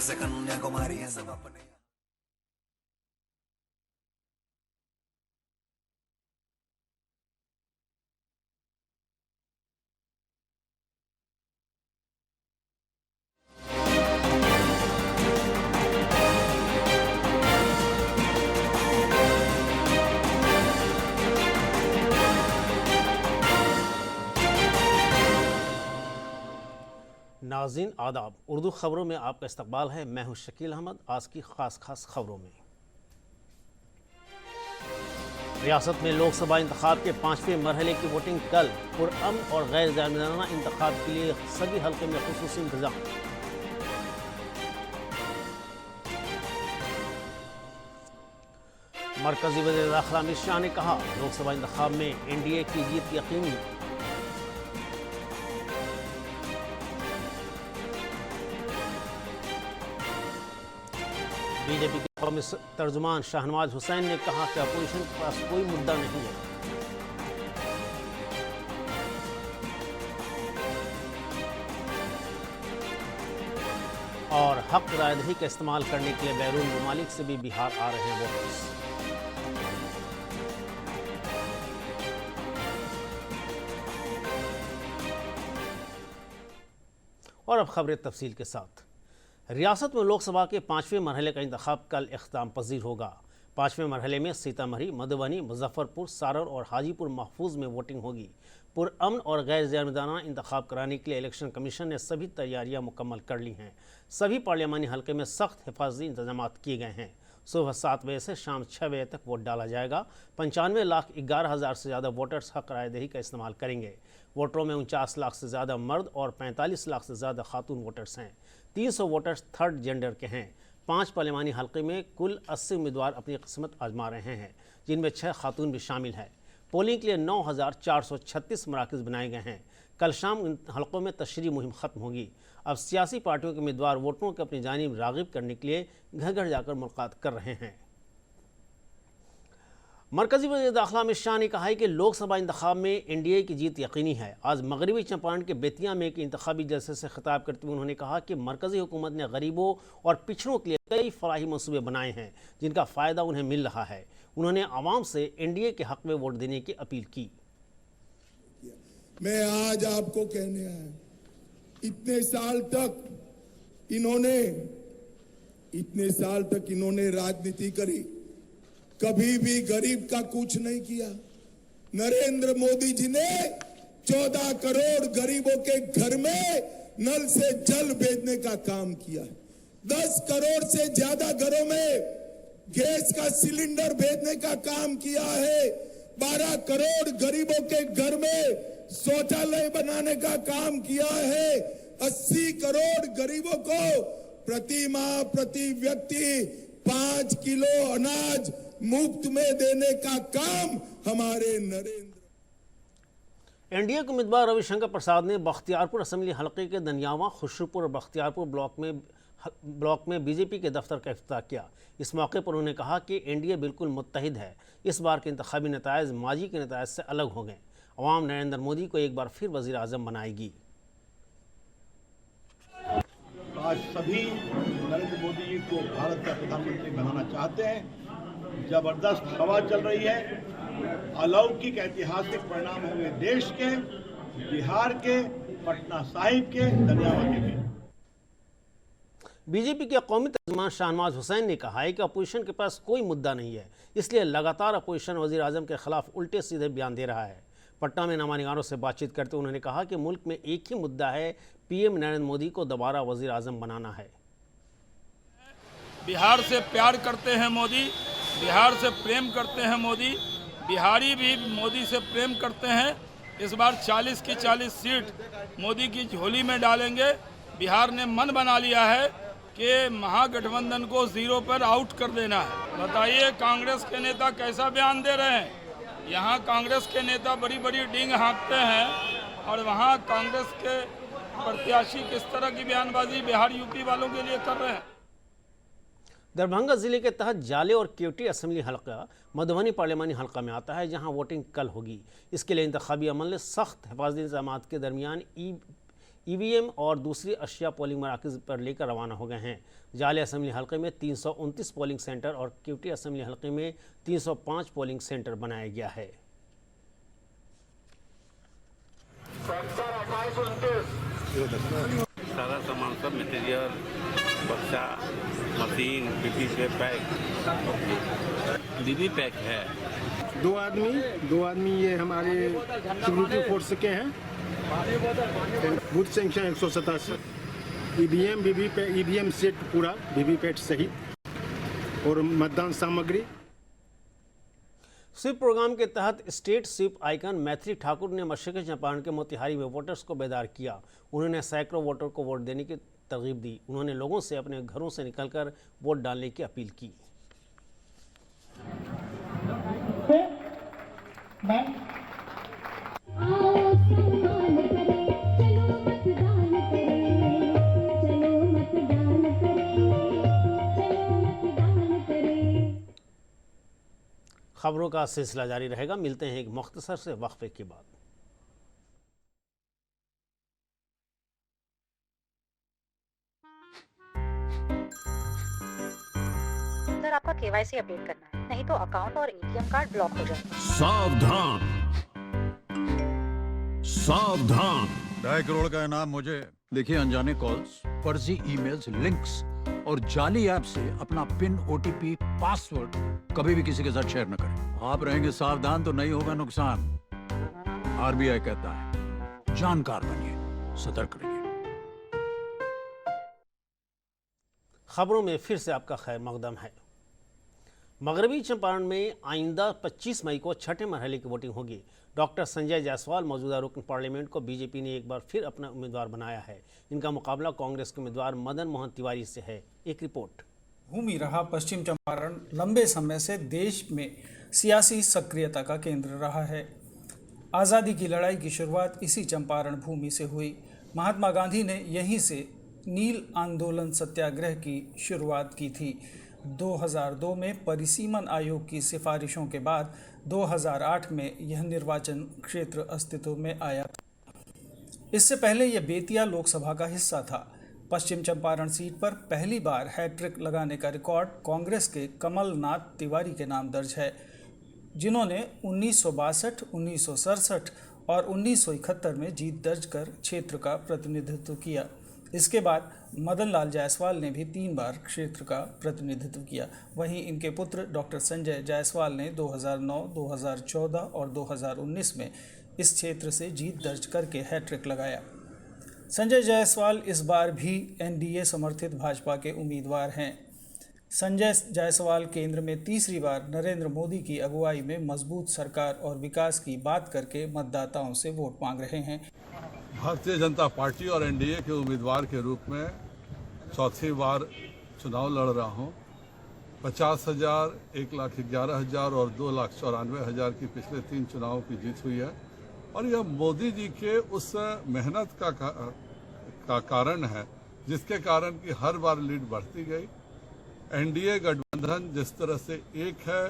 से कन्याकुमारी है सब अपने। नाज़रीन आदाब, उर्दू खबरों में आपका इस्तकबाल है। मैं हूं शकील अहमद। आज की खास खबरों में रियासत में लोकसभा इंतखाब के 5वें मरहले की वोटिंग कल। पुरअमन और गैर जानिबदाराना इंतखाब के लिए सभी हल्के में खुसूसी इंतजाम। मरकजी वज़ीर दाखिला अमित शाह ने कहा, लोकसभा इंतखाब में एनडीए की जीत यकीनी। बीजेपी के कौमी तर्जुमान शाहनवाज हुसैन ने कहा कि अपोजिशन के पास कोई मुद्दा नहीं है। और हक रायदही का इस्तेमाल करने के लिए बैरून ममालिक से भी बिहार आ रहे हैं वोटर्स। और अब खबरें तफसील के साथ। रियासत में लोकसभा के 5वें मरहले का इंतखाब कल इख्तिताम पजीर होगा। 5वें मरहले में सीतामढ़ी, मधुबनी, मुजफ्फरपुर, सारण और हाजीपुर महफूज में वोटिंग होगी। पुरअमन और गैर जानिबदाराना इंतखाब कराने के लिए इलेक्शन कमीशन ने सभी तैयारियां मुकम्मल कर ली हैं। सभी पार्लियामानी हल्के में सख्त हिफाजती इंतजाम किए गए हैं। सुबह 7 बजे से शाम 6 बजे तक वोट डाला जाएगा। 95,11,000 से ज़्यादा वोटर्स हक रायदही का इस्तेमाल करेंगे। वोटरों में 49 लाख से ज़्यादा मर्द और 45 लाख से ज़्यादा खातून वोटर्स हैं। 300 वोटर्स थर्ड जेंडर के हैं। 5 पार्लियामानी हल्के में कुल 80 उम्मीदवार अपनी किस्मत आजमा रहे हैं, जिनमें 6 खातून भी शामिल हैं। पोलिंग के लिए 9,436 मराकज़ बनाए गए हैं। कल शाम इन हल्कों में तशरीह मुहिम ख़त्म होगी। अब सियासी पार्टियों के उम्मीदवार वोटरों को अपनी जानिब राग़िब करने के लिए घर घर जाकर मुलाकात कर रहे हैं। मरकजी वज़ीर दाखिला अमित शाह ने कहा है कि लोकसभा इंतखाब में एनडीए की जीत यकीनी है। आज मगरबी चंपारण के बेतिया में एक इंतखाबी जलसे से खिताब करते हुए उन्होंने कहा कि मरकजी हुकूमत ने गरीबों और पिछड़ों के लिए कई फलाही मंसूबे बनाए हैं, जिनका फ़ायदा उन्हें मिल रहा है। उन्होंने आवाम से एनडीए के हक़ में वोट देने की अपील की। मैं आज आपको कहने आया, इतने साल तक इन्होंने राजनीति करी, कभी भी गरीब का कुछ नहीं किया। नरेंद्र मोदी जी ने 14 करोड़ गरीबों के घर में नल से जल भेजने का काम किया। 10 करोड़ से ज्यादा घरों में गैस का सिलेंडर भेजने का काम किया है। 12 करोड़ गरीबों के घर में शौचालय बनाने का काम किया है। 80 करोड़ गरीबों को प्रति माह प्रति व्यक्ति 5 किलो अनाज मुफ्त में देने का काम हमारे नरेंद्र। एनडीए के उम्मीदवार रविशंकर प्रसाद ने बख्तियारपुर असेंबली हलके के दनियावा, खुशरूपुर और बख्तियारपुर ब्लॉक में बीजेपी के दफ्तर का इफ्तिताह किया। इस मौके पर उन्होंने कहा कि एनडीए बिल्कुल मुत्तहिद है। इस बार के इंतखाबी नतायज माजी के नतायज से अलग हो गए। अवाम नरेंद्र मोदी को एक बार फिर वज़ीर आज़म बनाएगी। आज सभी नरेंद्र मोदी जी को भारत का प्रधानमंत्री बनाना चाहते हैं। जबरदस्त हवा चल रही है। अलौकिक ऐतिहासिक परिणाम हुए देश के, बिहार के, पटना साहिब के, दनियावा के भी। बीजेपी के कौमी तर्जुमान शाहनवाज हुसैन ने कहा है कि अपोजिशन के पास कोई मुद्दा नहीं है, इसलिए लगातार अपोजिशन वज़ीर आज़म के खिलाफ उल्टे सीधे बयान दे रहा है। पटना में नामानिगारों से बातचीत करते उन्होंने कहा कि मुल्क में एक ही मुद्दा है, पीएम नरेंद्र मोदी को दोबारा वज़ीर आज़म बनाना है। बिहार से प्यार करते हैं मोदी, बिहार से प्रेम करते हैं मोदी, बिहारी भी मोदी से प्रेम करते हैं। इस बार 40 की 40 सीट मोदी की झोली में डालेंगे। बिहार ने मन बना लिया है कि महागठबंधन को 0 पर आउट कर देना है। बताइए कांग्रेस के नेता कैसा बयान दे रहे हैं। यहाँ कांग्रेस के नेता बड़ी बड़ी डींग हाँकते हैं और वहाँ कांग्रेस के प्रत्याशी किस तरह की बयानबाजी बिहार यूपी वालों के लिए कर रहे हैं। दरभंगा जिले के तहत जाले और केवटी असेंबली हल्का मधुबनी पार्लियामानी हल्का में आता है, जहां वोटिंग कल होगी। इसके लिए इंतखाबी अमल ने सख्त हिफाजती इंतजाम के दरमियान ईवीएम और दूसरी अशिया पोलिंग मराकज़ पर लेकर रवाना हो गए हैं। जाले असेंबली हल्के में 329 पोलिंग सेंटर और केवटी असेंबली हल्के में 305 पोलिंग सेंटर बनाया गया है। सारा सामान सब मटेरियल, बक्सा, मशीन, बीबी पैक है। दो आदमी ये हमारे सिक्योरिटी फोर्स के हैं। बूथ संख्या 187, ईवीएम सेट पूरा वीवीपैट सहित और मतदान सामग्री। स्वीप प्रोग्राम के तहत state SVEEP icon Maithili Thakur ने मशरक़ी चंपारण के मोतिहारी में वोटर्स को बेदार किया। उन्होंने सैकड़ों वोटर को वोट देने की तरगीब दी। उन्होंने लोगों से अपने घरों से निकलकर वोट डालने की अपील की। खबरों का सिलसिला जारी रहेगा। मिलते हैं एक मुख्तसर से वक्फे के बाद। सर, आपका केवाईसी अपडेट करना है, नहीं तो अकाउंट और एटीएम कार्ड ब्लॉक हो जाएगा। सावधान सावधान। 2.5 करोड़ का इनाम मुझे। देखिए, अनजाने कॉल्स, फर्जी ईमेल्स, लिंक्स और जाली ऐप से अपना पिन, ओटीपी, पासवर्ड कभी भी किसी के साथ शेयर न करें। आप रहेंगे सावधान तो नहीं होगा नुकसान। आरबीआई कहता है, जानकार बनिए, सतर्क रहिए। खबरों में फिर से आपका खैर मकदम है। मगरबी चंपारण में आइंदा 25 मई को छठे मरहले की वोटिंग होगी। डॉक्टर संजय जायसवाल मौजूदा रुकन पार्लियामेंट को बीजेपी ने एक बार फिर अपना उम्मीदवार बनाया है। इनका मुकाबला कांग्रेस के उम्मीदवार मदन मोहन तिवारी से है। एक रिपोर्ट। भूमि रहा पश्चिम चंपारण लंबे समय से देश में सियासी सक्रियता का केंद्र रहा है। आज़ादी की लड़ाई की शुरुआत इसी चंपारण भूमि से हुई। महात्मा गांधी ने यहीं से नील आंदोलन सत्याग्रह की शुरुआत की थी। 2002 में परिसीमन आयोग की सिफारिशों के बाद 2008 में यह निर्वाचन क्षेत्र अस्तित्व में आया था। इससे पहले यह बेतिया लोकसभा का हिस्सा था। पश्चिम चंपारण सीट पर पहली बार हैट्रिक लगाने का रिकॉर्ड कांग्रेस के कमलनाथ तिवारी के नाम दर्ज है, जिन्होंने 1962, 1967 और 1971 में जीत दर्ज कर क्षेत्र का प्रतिनिधित्व किया। इसके बाद मदन लाल जायसवाल ने भी 3 बार क्षेत्र का प्रतिनिधित्व किया। वहीं इनके पुत्र डॉक्टर संजय जायसवाल ने 2009, 2014 और 2019 में इस क्षेत्र से जीत दर्ज करके हैट्रिक लगाया। संजय जायसवाल इस बार भी एनडीए समर्थित भाजपा के उम्मीदवार हैं। संजय जायसवाल केंद्र में तीसरी बार नरेंद्र मोदी की अगुवाई में मजबूत सरकार और विकास की बात करके मतदाताओं से वोट मांग रहे हैं। भारतीय जनता पार्टी और एनडीए के उम्मीदवार के रूप में चौथी बार चुनाव लड़ रहा हूं। 50,000, 1,11,000 और 2,94,000 की पिछले 3 चुनावों की जीत हुई है और यह मोदी जी के उस मेहनत का कारण है, जिसके कारण कि हर बार लीड बढ़ती गई। एनडीए गठबंधन जिस तरह से एक है,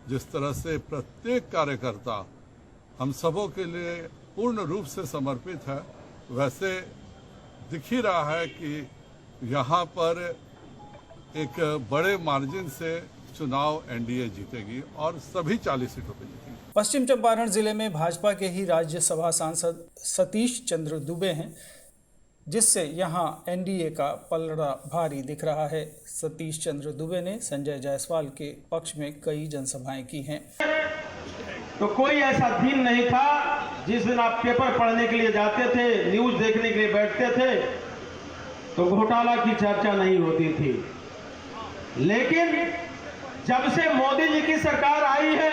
जिस तरह से प्रत्येक कार्यकर्ता हम सबों के लिए पूर्ण रूप से समर्पित है, वैसे दिख ही रहा है कि यहाँ पर एक बड़े मार्जिन से चुनाव एनडीए जीतेगी और सभी 40 सीटों पर जीतेगी। पश्चिम चंपारण जिले में भाजपा के ही राज्यसभा सांसद सतीश चंद्र दुबे हैं, जिससे यहाँ एनडीए का पलड़ा भारी दिख रहा है। सतीश चंद्र दुबे ने संजय जायसवाल के पक्ष में कई जनसभाएं की हैं। तो कोई ऐसा दिन नहीं था जिस दिन आप पेपर पढ़ने के लिए जाते थे, न्यूज देखने के लिए बैठते थे तो घोटाला की चर्चा नहीं होती थी। लेकिन जब से मोदी जी की सरकार आई है,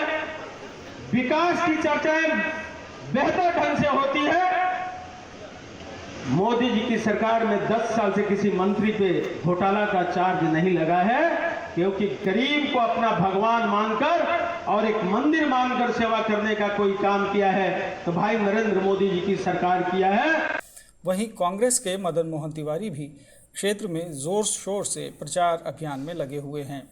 विकास की चर्चाएं बेहतर ढंग से होती है। मोदी जी की सरकार में 10 साल से किसी मंत्री पे घोटाला का चार्ज नहीं लगा है, क्योंकि गरीब को अपना भगवान मानकर और एक मंदिर मानकर सेवा करने का कोई काम किया है तो भाई नरेंद्र मोदी जी की सरकार किया है। वहीं कांग्रेस के मदन मोहन तिवारी भी क्षेत्र में जोर शोर से प्रचार अभियान में लगे हुए हैं।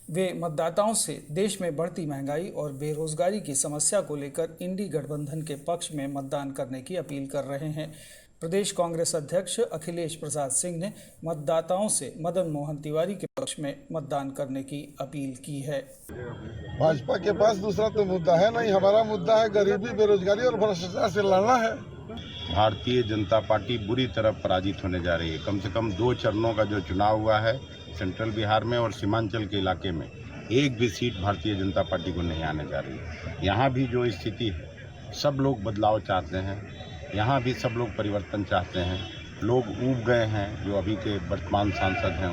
वे मतदाताओं से देश में बढ़ती महंगाई और बेरोजगारी की समस्या को लेकर इंडी गठबंधन के पक्ष में मतदान करने की अपील कर रहे हैं। प्रदेश कांग्रेस अध्यक्ष अखिलेश प्रसाद सिंह ने मतदाताओं से मदन मोहन तिवारी के पक्ष में मतदान करने की अपील की है। भाजपा के पास दूसरा तो मुद्दा है नहीं, हमारा मुद्दा है गरीबी, बेरोजगारी और भ्रष्टाचार से लड़ना है। भारतीय जनता पार्टी बुरी तरह पराजित होने जा रही है। कम से कम 2 चरणों का जो चुनाव हुआ है सेंट्रल बिहार में और सीमांचल के इलाके में, एक भी सीट भारतीय जनता पार्टी को नहीं आने जा रही है। यहाँ भी जो स्थिति है, सब लोग बदलाव चाहते हैं, यहाँ भी सब लोग परिवर्तन चाहते हैं। लोग ऊब गए हैं, जो अभी के वर्तमान सांसद हैं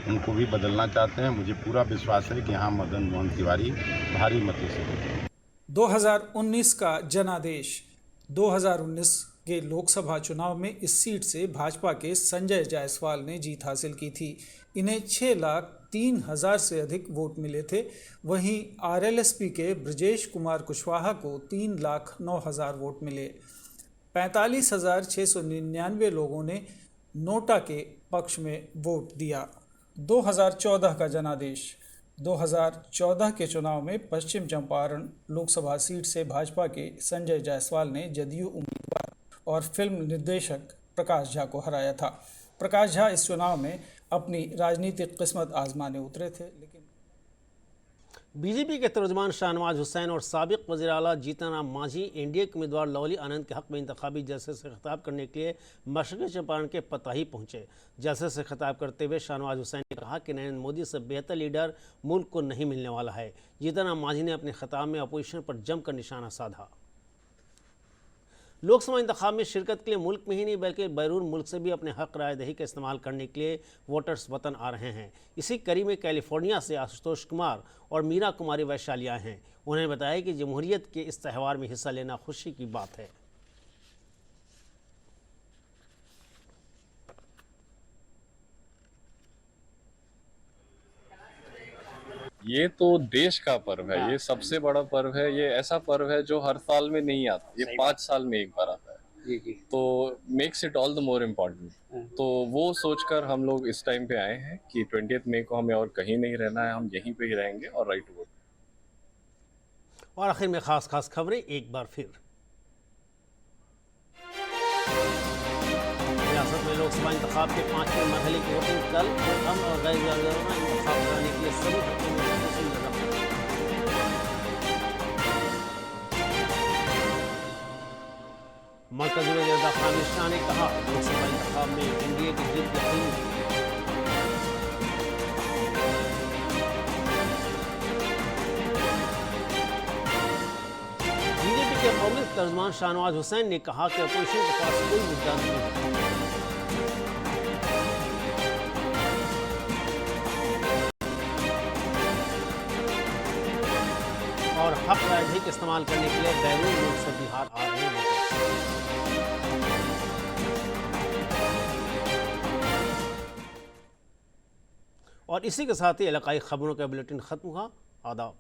उनको भी बदलना चाहते हैं। मुझे पूरा विश्वास है कि यहाँ मदन मोहन तिवारी भारी मतों से जीतेंगे। 2019 का जनादेश। 2019 के लोकसभा चुनाव में इस सीट से भाजपा के संजय जायसवाल ने जीत हासिल की थी। इन्हें 6,03,000 से अधिक वोट मिले थे। वहीं आरएलएसपी के ब्रजेश कुमार कुशवाहा को 3,09,000 वोट मिले। 45,699 लोगों ने नोटा के पक्ष में वोट दिया। 2014 का जनादेश। 2014 के चुनाव में पश्चिम चंपारण लोकसभा सीट से भाजपा के संजय जायसवाल ने जदयू उम्मीदवार और फिल्म निर्देशक प्रकाश झा को हराया था। प्रकाश झा इस चुनाव में अपनी राजनीतिक किस्मत आजमाने उतरे थे, लेकिन बीजेपी के तर्जुमान शाहनवाज हुसैन और साबिक वज़ीर आला जीतन राम मांझी एनडीए के उम्मीदवार लवली आनंद के हक में इंतखाबी जलसे से खिताब करने के लिए मशरक़ी चंपारण के पताही पहुंचे। जलसे से खिताब करते हुए शाहनवाज हुसैन ने कहा कि नरेंद्र मोदी से बेहतर लीडर मुल्क को नहीं मिलने वाला है। जीतन राम मांझी ने अपने खिताब में अपोजिशन पर जमकर निशाना साधा। लोकसभा इंतखाब में शिरकत के लिए मुल्क में ही नहीं बल्कि बैरून मुल्क से भी अपने हक राय दही का इस्तेमाल करने के लिए वोटर्स वतन आ रहे हैं। इसी कड़ी में कैलिफोर्निया से आशुतोष कुमार और मीरा कुमारी वैशाली आए हैं। उन्होंने बताया कि जमहूरियत के इस त्यौहार में हिस्सा लेना खुशी की बात है। ये तो देश का पर्व है, ये सबसे बड़ा पर्व है। ये ऐसा पर्व है जो हर साल में नहीं आता, ये 5 साल में एक बार आता है, तो makes it all the more important. तो वो सोचकर हम लोग इस टाइम पे आए हैं कि 20 मई को हमें और कहीं नहीं रहना है, हम यहीं पे ही रहेंगे और राइट टू वोट। और आखिर में खास खबरें एक बार फिर। रियासत में लोकसभा इंतखाब के 5वें मरहले की वोटिंग कल अमन और गैर जागरूकता इंतखाब कराने के लिए सभी हकों में मरकज़ी वज़ीर दाखिला शाह ने कहा लोकसभा इंतखाब में एनडीए की जीत यकीनी। बीजेपी के कौमी तर्जुमान शाहनवाज हुसैन ने कहा कि अपोजिशन के पास कोई मुद्दा नहीं है। और हक राय का इस्तेमाल करने के लिए बैरून मुल्क से बिहार आ रहे हैं। और इसी के साथ ही इलाकाई खबरों का बुलेटिन खत्म हुआ। आदाब।